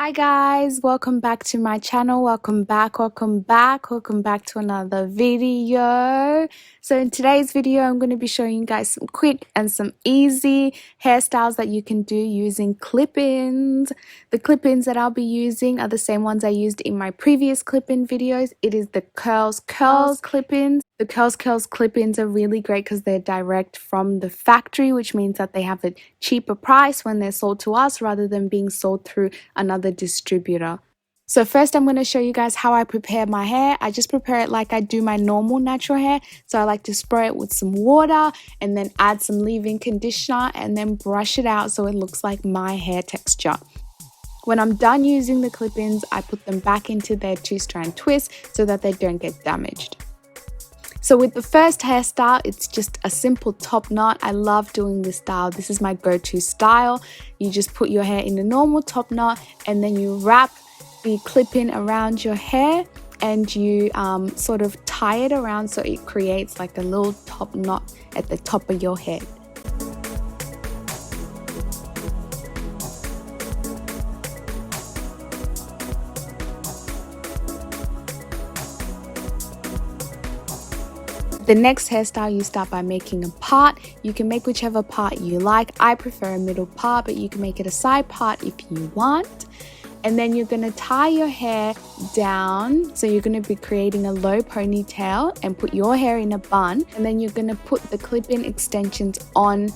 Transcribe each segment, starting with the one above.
Hi guys, welcome back to my channel. Welcome back to another video. So in today's video I'm going to be showing you guys some quick and some easy hairstyles that you can do using clip-ins. The clip-ins that I'll be using are the same ones I used in my previous clip-in videos. It is the CurlsCurls clip-ins. The CurlsCurls clip-ins are really great because they're direct from the factory, which means that they have a cheaper price when they're sold to us rather than being sold through another distributor. So first I'm going to show you guys how I prepare my hair. I just prepare it like I do my normal natural hair. So I like to spray it with some water and then add some leave-in conditioner and then brush it out so it looks like my hair texture. When I'm done using the clip-ins, I put them back into their 2-strand twist so that they don't get damaged. So with the first hairstyle, it's just a simple top knot. I love doing this style. This is my go-to style. You just put your hair in a normal top knot and then you wrap the clip-in around your hair and you sort of tie it around so it creates like a little top knot at the top of your head. The next hairstyle, you start by making a part. You can make whichever part you like. I prefer a middle part, but you can make it a side part if you want. And then you're going to tie your hair down. So you're going to be creating a low ponytail and put your hair in a bun. And then you're going to put the clip-in extensions on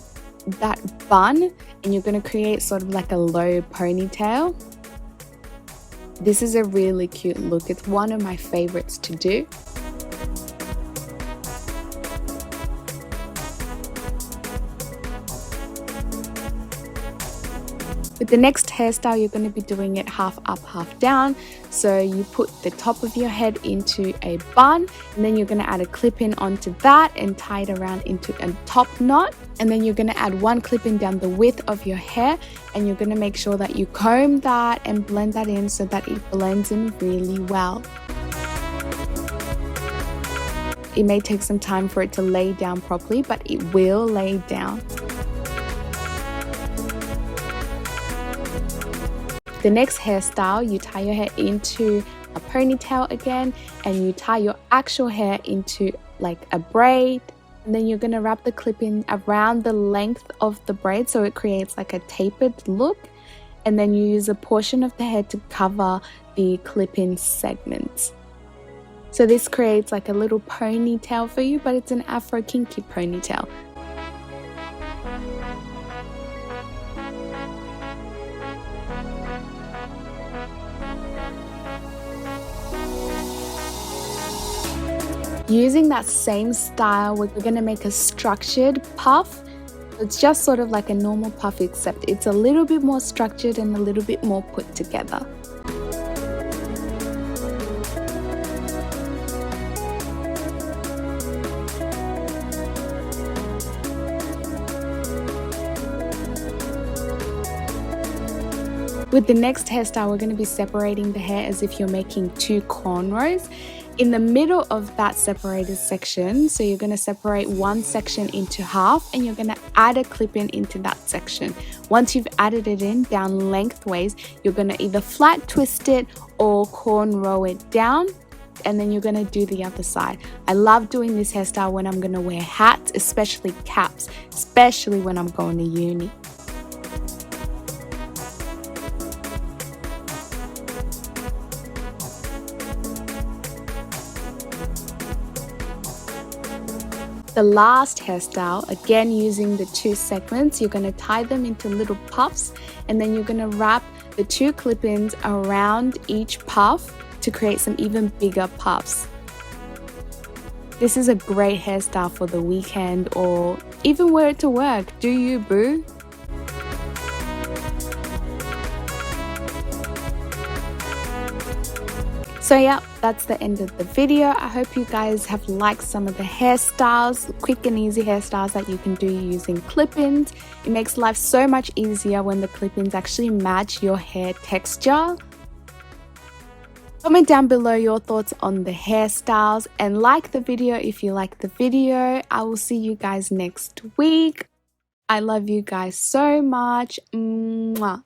that bun. And you're going to create sort of like a low ponytail. This is a really cute look. It's one of my favorites to do. With the next hairstyle, you're going to be doing it half up, half down. So you put the top of your head into a bun and then you're going to add a clip-in onto that and tie it around into a top knot. And then you're going to add one clip-in down the width of your hair and you're going to make sure that you comb that and blend that in so that it blends in really well. It may take some time for it to lay down properly, but it will lay down. The next hairstyle, you tie your hair into a ponytail again and you tie your actual hair into like a braid. And then you're going to wrap the clip-in around the length of the braid so it creates like a tapered look. And then you use a portion of the hair to cover the clip-in segments. So this creates like a little ponytail for you, but it's an Afro kinky ponytail. Using that same style, we're going to make a structured puff. It's just sort of like a normal puff, except it's a little bit more structured and a little bit more put together. With the next hairstyle, we're going to be separating the hair as if you're making 2 cornrows. In the middle of that separated section, so you're going to separate one section into half and you're going to add a clip-in into that section. Once you've added it in down lengthways, you're going to either flat twist it or cornrow it down, and then you're going to do the other side. I love doing this hairstyle when I'm going to wear hats, especially caps, especially when I'm going to uni. The last hairstyle, again using the 2 segments, you're going to tie them into little puffs and then you're going to wrap the 2 clip-ins around each puff to create some even bigger puffs. This is a great hairstyle for the weekend or even wear it to work. Do you, boo? So yeah, that's the end of the video. I hope you guys have liked some of the hairstyles, quick and easy hairstyles that you can do using clip-ins. It makes life so much easier when the clip-ins actually match your hair texture. Comment down below your thoughts on the hairstyles and like the video if you like the video. I will see you guys next week. I love you guys so much. Mwah.